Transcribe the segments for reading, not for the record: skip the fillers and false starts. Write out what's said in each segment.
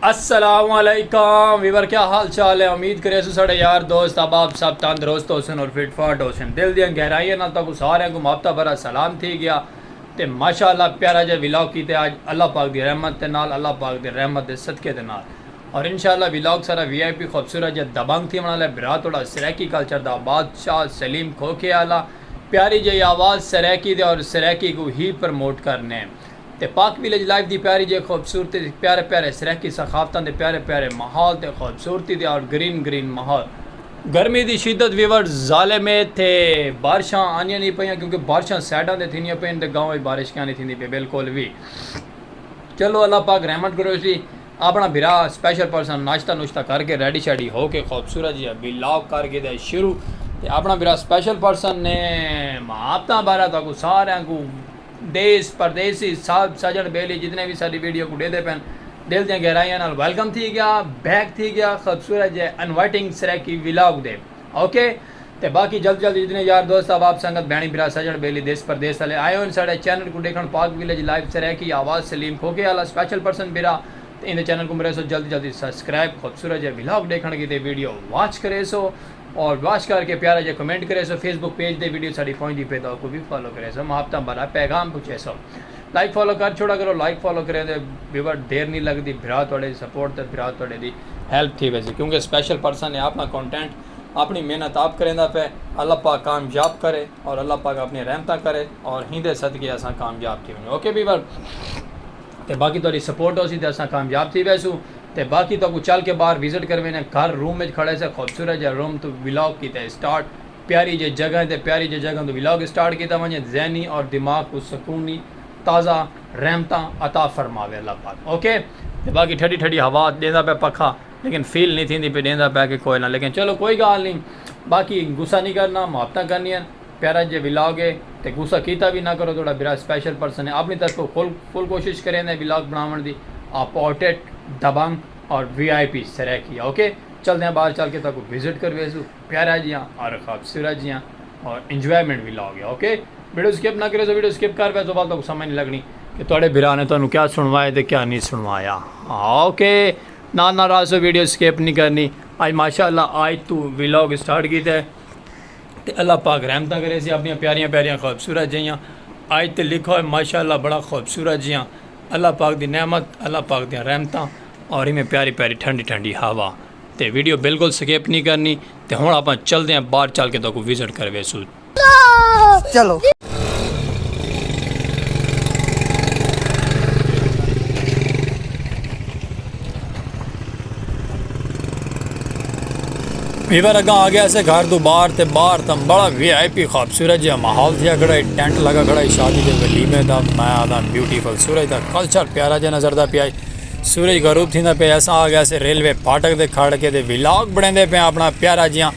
अस्सलामुअलैकुम वीवर, क्या हाल चाल है। उम्मीद करे साढ़े यार दोस्त अब सब तंदुरुस्त होसन और फिट फाट होसन। दिल दियां गहराइयां नाल तक सारे को मुहब्बत भरा सलाम थी गया ते माशाअल्लाह प्यारा जिहा विलॉग कीते आज अल्लाह पाक दी रहमत दे नाल, अल्लाह पाक दी रहमत दे सदके दे नाल। और इंशाअल्लाह विलॉग सारा VIP खूबसूरत जिहा दबंग थी बना ले बिरा थोड़ा सराकी कल्चर दा बादशाह सलीम खोखे आला प्यारी जी आवाज़ सराकी दे और सराकी को ही प्रमोट करने ते पाक विलेज लाइफ दी प्यारी जी खूबसूरती प्यारे प्यारे सराकी सखावतां दे प्यारे प्यारे माहौल ते खूबसूरती दे और ग्रीन ग्रीन माहौल। गर्मी की शिद्दत वीवर जाले में थे, बारिशां आनियां नहीं पाइयां क्योंकि बारिशां साइडां ते थीनियां पेन ते गाँव में बारिश क्या नहीं थी पे बिल्कुल भी। चलो अल्लाह पाक रहमत करो सी अपना बिरा स्पेशल पर्सन नाश्ता नुश्ता करके रेडी शेडी हो के खूबसूरत जी विलॉग करके दे शुरू ते अपना बिरा स्पेशल पर्सन ने मुहब्बतां बारा तक सारे को देश परदेसी सब सजन बेली जितने भी सारी वीडियो को दे पैन दिल दियां गहराइयां नाल वेलकम थी गया बैक थी गया खूबसूरत जे इनवाइटिंग सराकी विलॉग दे ओके। तो बाकी जल्द जल्द जितने यार दोस्त अब आप संगत बैणी बिरा सजन बेली देश परदेश वाले आए हो साढ़े चैनल को देखने पाक विलेज लाइव सराकी आवाज़ सलीम खोके वाला स्पेशल पर्सन बिरा तो इन चैनल को मेरे सो जल्दी जल्दी सब्सक्राइब खूबसूरत जे विलॉग देखने की वीडियो वॉच करे सो और वॉच करके प्यारा जो कमेंट करे सो फेसबुक पेज दे वीडियो साड़ी पहुंची पे तो को भी फॉलो करे सो मुहब्बतां भरा पैगाम पूछे सो लाइक फॉलो कर छोड़ा करो लाइक फॉलो करे तो व्यूवर देर नहीं लगती बिरा थोड़े सपोर्ट तो बिरा थोड़े दी हेल्प थी वैसे क्योंकि स्पेशल पर्सन है अपना कंटेंट अपनी मेहनत आप करें पे अल्लाह पाक कामयाब करे और अल्लाह पाक अपनी रहमत करे और हिंदे सदके असा कामयाब थी वञो ओके व्यूवर। तो बाकी थोड़ी सपोर्ट हो सी तो असा कामयाब थी वैसू तो बाकी तो चल के बाहर विजिट करवे ने घर रूम में खड़े से खूबसूरत जो रूम तो विलॉग किया स्टार्ट प्यारी जो जगह तो प्यारी जो जगह तो विलॉग स्टार्ट किया वजे जहनी और दिमाग को सुकूनी ताज़ा रहमत अता फरमावे अल्लाह पाक ओके। तो बाकी ठंडी ठंडी हवा देंदा पे पखा लेकिन फील नहीं थी पे देंदा पे कि कोई ना लेकिन चलो कोई गाल नहीं बाकी गुस्सा नहीं करना मुहब्बत करनी है प्यारा जो विलॉग है तो गुस्सा किया भी ना करो थोड़ा बिरा स्पेशल पर्सन है अपनी तरफ फुल कोशिश करें विलॉग बनाने की अपोर्टेड दबंग और VIP सराकी ओके। चलते हैं बाहर चल के तक विजिट कर वेसू प्यारा जियाँ और खूबसूरत जियाँ और इंजॉयमेंट विलॉग है ओके। वीडियो स्किप ना करे तो वीडियो स्किप कर तो बात समझ नहीं लगनी कि थोड़े बिरा ने तुहानू क्या सुनवाया तो क्या नहीं सुनवाया ओके। ना नाराज हो वीडियो स्किप नहीं करनी आज माशाअल्लाह आज तू विलॉग स्टार्ट किया तो अल्लाह पाक रहमत करे सी अपनी प्यारियां प्यारियां खूबसूरत जियाँ आज तो लिखो है माशाअल्लाह बड़ा खूबसूरत जियाँ अल्लाह पाक की नेमत अल्लाह पाक दी रहमत और इमें प्यारी प्यारी ठंडी ठंडी हवा तो वीडियो बिल्कुल स्किप नहीं करनी तो हुण आप चलते हैं बाहर चल के तो विजिट कर वेसू चलो। वीवर अगर आ गया से घर तो बाहर तम बड़ा VIP खूबसूरत जो माहौल थी खड़ा टेंट लगा खड़ा शादी के वलीमे था मैं आदा ब्यूटीफुल सूरज का कल्चर प्यारा जो नजर पिया सूरज गरूब थी पे ऐसा आ गया से रेलवे फाटक दे खड़ के दे विलॉग बने पे अपना प्यारा जियाँ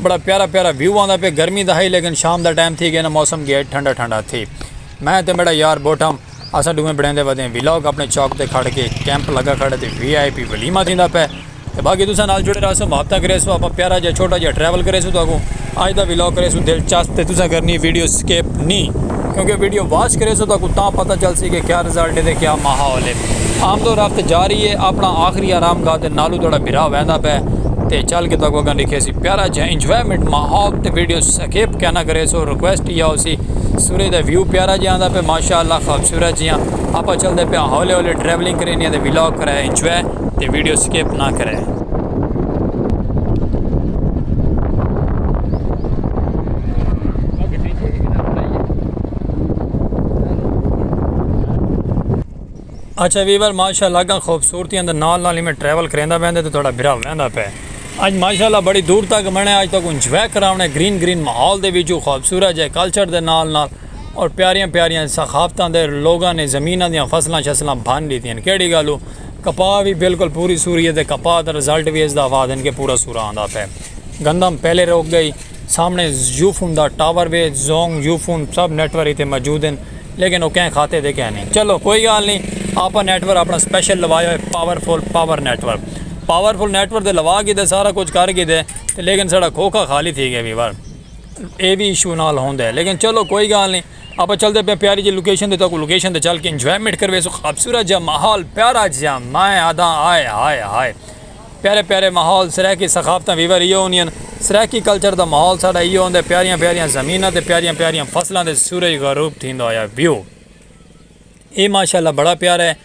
बड़ा प्यारा प्यारा व्यू आता पे गर्मी का ही लेकिन शाम का टाइम थी गया ना मौसम गया ठंडा ठंडा थी मैं तो बड़ा यार बोठम असा डूमे बने वे विलॉग अपने चौक से खड़ के कैंप लगा खड़े थे VIP वलीमा थी पे तो बाकी तुसा नाल जुड़े रहो मुहब्बत करे सो आप प्यारा जो छोटा जो ट्रैवल करे सो तो अज का विलॉग करे सो दिलचस्प तो तुसा करनी वीडियो स्किप नहीं क्योंकि वीडियो वॉच करे सो तो पता चल सी कि क्या रिजल्ट है क्या माहौल है। आमदो रफ्त जा रही है अपना आखिरी आराम गाह तो नालू थोड़ा बिरा वहदा पे तो चल के तक अगर लिखे सी प्यारा जो इंजॉयमेंट माहौल तो वीडियो स्किप क्या ना करे सो रिक्वेस्ट या उसी सूरज का व्यू प्यारा जो आता पे माशाअल्लाह खूबसूरत जियाँ आप चलते पे हौले हौले ट्रैवलिंग करें तो विलॉग कराए इंजॉय तो वीडियो स्किप ना करें। अच्छा वीवर माशाअल्लाह का खूबसूरती अंदर नाल में ट्रैवल करेंदा पैंदे तो थोड़ा बिरा वहदा पे अज माशाअल्लाह बड़ी दूर तक बने अज तक इंजॉय कराने ग्रीन ग्रीन माहौल दे विचों खूबसूरत है कल्चर दे नाल और प्यारियां प्यारियां सखावतां दे लोगों ने ज़मीनां दियां फसलां शसलां बन लीतियां केड़ी गल कपाह भी बिल्कुल पूरी सूरी है कपाह का रिजल्ट भी इसका आवाज़ इनके पूरा सूरा आंदा पे गंदम पहले रोक गई सामने यूफोन का टावर वे जोंग यूफोन सब नेटवर्क इतने मौजूद हैं लेकिन वो क्या खाते दे क्या नहीं। चलो कोई गल नहीं आप नेटवर्क अपना स्पेशल लवाया है पावर नेटवर्क लवा के दे सारा कुछ कर के दे लेकिन साड़ा खोखा खाली थी गया वीवर ये भी इशू नाल होंदा है लेकिन चलो कोई गल नहीं आप चलते पे प्यारी जी लोकेशन दे तो लोकेशन दे चल के इंजॉयमेंट करवे सो खूबसूरत जा माहौल प्यारा जा मैं आदा आए हाय हाय प्यारे प्यारे माहौल सराकी सखाफत वीवर इो होनियन सराकी कल्चर दा माहौल साडा इो होंदा प्यारियां प्यारियां ज़मीनां ते प्यारियां प्यारियां फसलां दे सूरज गरूब थींदा होया व्यू ये माशाल्लाह बड़ा प्यारा है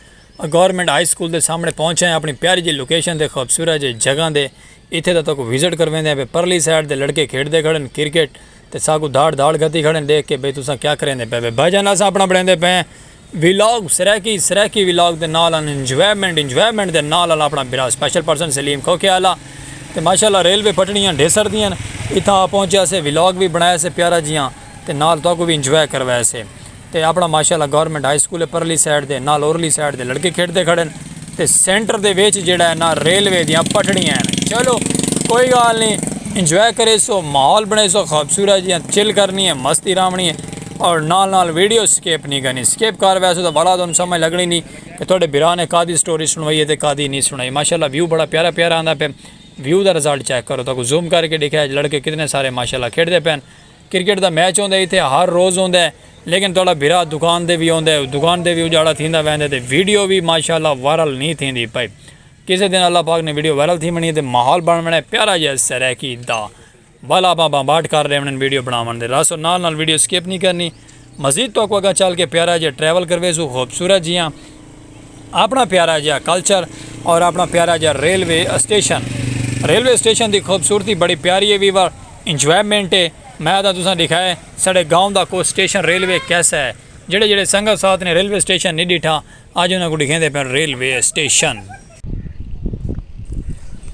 गवर्नमेंट हाई स्कूल के सामने पहुंचे हैं अपनी प्यारी जी लोकेशन दे खूबसूरत जी जगह दे इत्थे तक विजिट करवेंदे पे परली साइड दे लड़के खेडते खड़े क्रिकेट ते सागू दाड़ दाड़ गति खड़े देख के बई तुसा क्या करेंदे पे भाईजान अस अपना बनाते पे विलॉग सराकी विलॉग दे नाल इंजॉयमेंट दे नाल अपना बिरा स्पेशल पर्सन सलीम खोखे आला ते माशाल्लाह रेलवे पटड़ियां ढेसर दियां इत्थां पहुंचे से विलॉग भी बनाया से प्यारा जियां ते नाल तो भी इंजॉय करवाया से ते अपना माशाल्लाह गवर्नमेंट हाई स्कूल परली साइड दे नाल ओरली साइड दे लड़के खेडते खड़े ते सेंटर दे विच जेड़ा है ना रेलवे दियां पटड़ियां हैं चलो कोई गल नहीं इंजॉय करे सो माहौल बने सो खूबसूरत जियां चिल करनी है मस्ती रावनी है और नाल नाल वीडियो स्केप नहीं करनी स्केप कर वैसे तो बड़ा तुम समझ लगनी नहीं कि थोड़े बिरा ने कादी स्टोरी सुनवाई है तो कादी नहीं सुनाई माशाल्लाह व्यू बड़ा प्यारा प्यारा आंदा पे व्यू का रिजल्ट चेक करो तो जूम करके दिखा लड़के कितने सारे माशाल्लाह खेडते पैन क्रिकेट का मैच होंदा इत्थे हर रोज़ होंदा है लेकिन थोड़ा बिरा दुकान दे भी होंदा है दुकान दे भी उजाड़ा थींदा वहंदे ते वीडियो भी माशाल्लाह वायरल नहीं थींदी भाई किसी दिन अल्लाह पाक ने वीडियो वायरल थी बनी तो माहौल बनना प्यारा जिहा सराकी दा वाला बाबा बाट कर रहे हैं वीडियो बनावन दे रासो नाल नाल वीडियो स्किप नहीं करनी मजीद तो अगर चल के प्यारा जिहा ट्रैवल करवे सो खूबसूरत जियां अपना प्यारा जिहा कल्चर और अपना प्यारा जिहा रेलवे स्टेशन की खूबसूरती बड़ी प्यारी है वीवर इंजॉयमेंट है मैं तो तुसा दिखाए साढ़े गाँव का कोई स्टेशन रेलवे कैसा है जेड़े जेड़े संगत साथ ने रेलवे स्टेशन नहीं डिठा अज उन्होंने को दिखेंदे पे रेलवे स्टेशन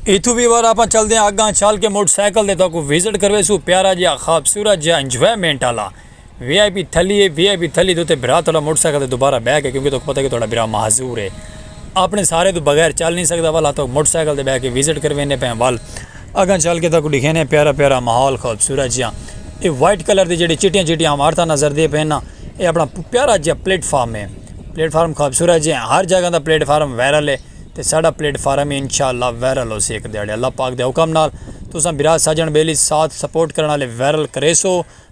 इतू भी बार आप चलते हैं अगर चल के मोटरसाइकिल दे तो विजिट करवे सू प्यारा जिहा खूबसूरत जिहा इंजॉयमेंट वाला VIP थली है VIP थली तो बिरा थोड़ा मोटरसाइकिल से दोबारा बह के क्योंकि तो पता है कि थोड़ा बिरा माजूर है अपने सारे तो बगैर चल नहीं सकता वाला तो मोटरसाइकिल से बह के विजिट करवेने पे वाल अगर चल के तक दिखेने प्यारा प्यारा माहौल खूबसूरत जिहा ये वाइट कलर की जी चिटियाँ चिटियाँ हमारे नज़र दे पे ना ये अपना प्यारा जिहा प्लेटफार्म है प्लेटफार्म खूबसूरत जिहा हर जगह का प्लेटफार्म वायरल है तो साडा प्लेटफार्म इंशाअल्लाह वायरल हो से एक दिहाड़े अल्लाह पाक दे हुक्म नाल तुसां बिरा सजन बेली साथ सपोर्ट करने वाले वायरल करे सो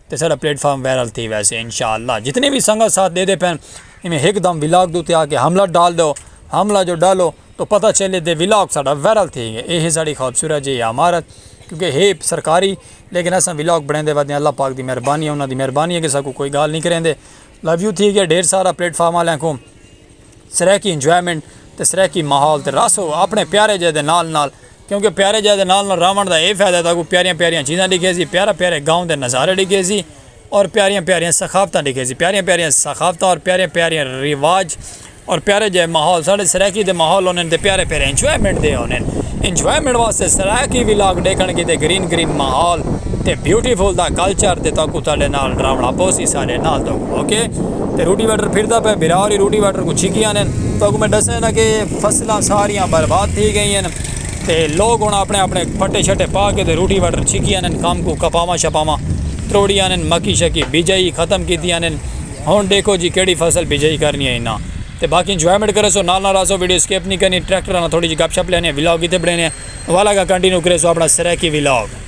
तो साडा प्लेटफार्म वायरल थी वैसे इंशाअल्लाह जितने भी संगत साथ दे पैन इनमें एकदम विलाग दूते आके हमला डाल दो हमला जो डालो तो पता चले दे विलाग साडा वायरल थी गए यही साड़ी खूबसूरत जी इमारत क्योंकि है सरकारी लेकिन अस विलाग बने वादे अल्लाह पाक की मेहरबानी है उन्होंने मेहरबानी है कि सबको कोई गाल नहीं करेंदे लव यू थी गया ढेर सारा प्लेटफार्म वाले को सराकी इंजॉयमेंट तो सराकी माहौल तो रसो अपने प्यारे जै नाल नाल क्योंकि प्यारे जै नाल रावण का यह फायदा था को प्यारियां प्यारियां चीज़ां दिखे सी प्यारा प्यारे गाँव के नज़ारे दिखे सी और प्यारियां प्यारियां सखाफत दिखे सी प्यारियां प्यारियां सखाफत और प्यारे प्यारियां रिवाज और प्यारे जै माहौल साढ़े सराकी के माहौल होने ते प्यारे प्यारे इंजॉयमेंट दे होने इंजॉयमेंट वास्ते सराकी विलाग देखण की ग्रीन ग्रीन माहौल ते ब्यूटीफुल दा कल्चर ते तक तुहाडे नाल रावणा पोसी सारे नाल तो ओके ते रूटी वाटर फिरदा पे बिरावरी रूटी वाटर को छिकियां ने तो मैं दसे ना कि फसलां सारियां बर्बाद थी गई हैं ते लोग हुण अपने अपने फटे छटे पा के ते रूटी वाटर छिकियां ने काम को कपावा छपावा त्रोड़ियां ने मक्की शक्की बिजाई खत्म कीतियां ने हुण देखो जी केड़ी फसल बिजाई करनी है इन्ना ते बाकी इंजॉयमेंट करे सो नाल नाल आसो वीडियो स्किप नहीं करनी ट्रैक्टर ना थोड़ी जी गपशप लेनी विलॉग इतने बने वाला का कंटिन्यू करे सो अपना सराकी विलॉग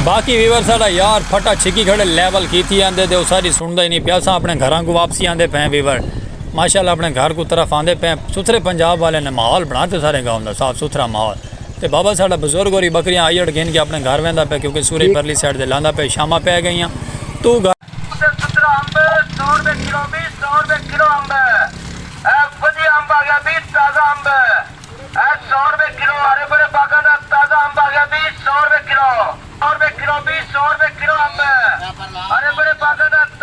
बाकी वीवर साडा यार फटा छिकी खड़े लैवल की थी आंदे तो सारी सुनता ही नहीं पिया अपने घर को वापसी आंदे पे वीवर माशाल्लाह अपने घर को तरफ आंदे पे सुथरे पंजाब वाले ने माहौल बनाते सारे गाँव का साफ सुथरा माहौल तो बाबा साडा बुजुर्ग और बकरियां आई अड़ गिन के अपने घर वहदा पे क्योंकि सूरज परली साइड से लाँदा पे शामा पै गई तू घर किलो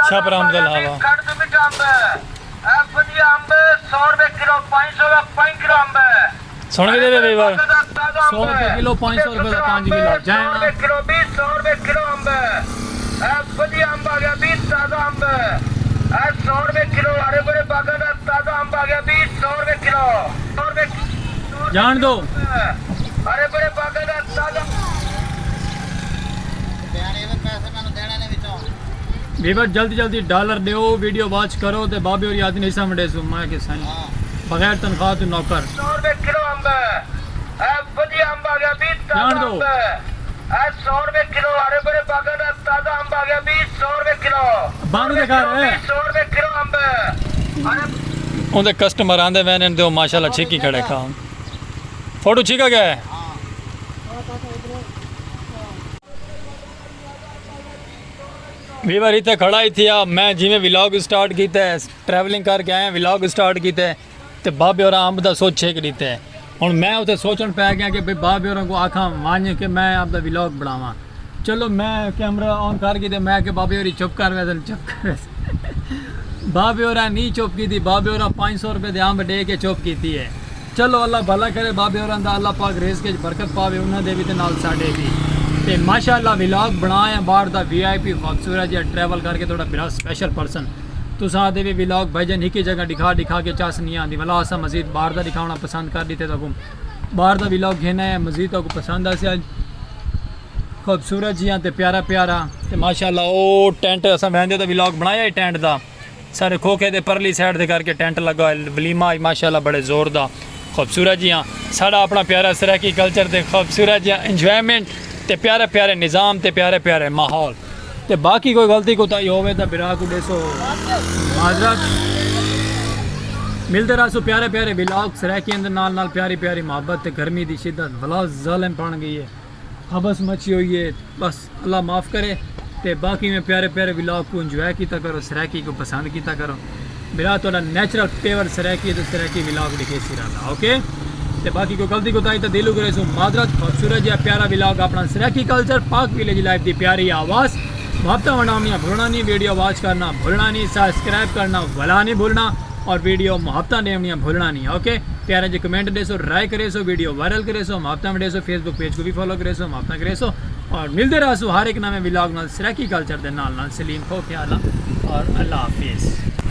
छपरा अंब दा लावा कट मिठा अंब है बढ़िया अंब 100 रुपए किलो 500 का 5 किलो अंब है सुन के दे बेवर 100 रुपए किलो 500 रुपए का 5 किलो जाए किलो 100 रुपए किलो अंब है बढ़िया अंब आ गया 20 ताजा अंब है 100 रुपए किलो हरे भरे बागान का ताजा अंब आ गया 100 रुपए किलो 100 रुपए जान दो हरे भरे बागान का ताजा बेवर जल्दी जल्दी डॉलर दो वीडियो वॉच करो ते बाबे और याद नहीं समझे सो मैं के साईं बगैर तनख्वाह तो नौकर 100 रुपए किलो अंब है बढ़िया अंब आ गया 20 जान ताजा दो। अंब है 100 रुपए किलो हरे भरे बागान का ताजा अंब आ गया 100 रुपए किलो बानू दे घर है 100 रुपए किलो अंब है अरे उनके कस्टमर आंदे वैन दो माशाल्लाह छिकी खड़े खा फोटो छिका गया है वीवर इतने खड़ा ही थी मैं जिमें व्लॉग स्टार्ट किया है ट्रैवलिंग करके आए व्लॉग स्टार्ट किया है तो बाबे और अंब का सोच छेक दिता है हूँ मैं उसे सोचन पै गया कि भाई बाबे और को आखा मान के मैं आपका व्लॉग बनावा चलो मैं कैमरा ऑन कर के मैं कि बाबे और चुप कर वैसे चुप कर वैसे बाबे और नहीं चुप की थी बाबे और 500 रुपये दे अंब दे के चुप की है चलो अल्लाह भला करे बाबे और अल्लाह पाक रेस के बरकत पावे उन्होंने भी तो नाल साडे भी ते माशाअल्लाह व्लॉग बनाया बाहर दा वीआईपी खूबसूरत जिहा ट्रैवल करके थोड़ा बड़ा स्पेशल पर्सन तुस आदे भी व्लॉग भाईजान एक ही जगह दिखा के चास नहीं आती भला असा मजीद बाहर दा दिखाना पसंद कर दी तो बाहर दा व्लॉग घेना है मजीद तो पसंद आसे खूबसूरत जिहा ते प्यारा प्यारा ते माशाअल्लाह ओ टेंट असा वहंदे तो व्लॉग बनाया ही टेंट दा सारे खोखे दे परली साइड दे करके टेंट लगा वलीमा माशाअल्लाह बड़े जोर दा खूबसूरत जिहा साड़ा अपना प्यारा सराकी कल्चर ते खूबसूरत जिहा इंजॉयमेंट ते प्यारे प्यारे निज़ाम ते प्यारे प्यारे माहौल ते बाकी कोई गलती कोताही होवे तो बिरा को देसो माजरत मिलते रहो प्यारे प्यारे व्लॉग सराकी अंदर नाल नाल प्यारी प्यारी मोहब्बत ते गर्मी दी शिद्दत भला ज़ालिम बन गई है हबस मची हुई है बस अल्लाह माफ़ करे ते बाकी में प्यारे प्यारे व्लॉग को इंजॉय किया करो सराकी को पसंद किया करो मेरा थोड़ा नेचुरल पेवर सराकी तो सराकी व्लॉग दिखे सिरा ओके ते बाकी कोई गलती कोताही तो दिलू करे सो माजरत खूबसूरत या प्यारा व्लॉग अपना सराकी कल्चर पाक विलेज लाइफ की प्यारी आवाज़ मुहब्बत बनानिया भूलना नहीं वीडियो वॉच करना भूलना नहीं सब्सक्राइब करना भला नहीं भूलना और वीडियो मुहब्बत देवनिया भूलना नहीं ओके प्यारे जो कमेंट दे सो राय करे सो वीडियो वायरल करे सो मुहब्बत में दे सो फेसबुक पेज को भी फॉलो करे सो मुहब्बत करे सो और मिलते रहो हर एक नवे व्लॉग नाल सराकी कल्चर के नाल सलीम खो ख्याल और अल्लाह हाफिज़।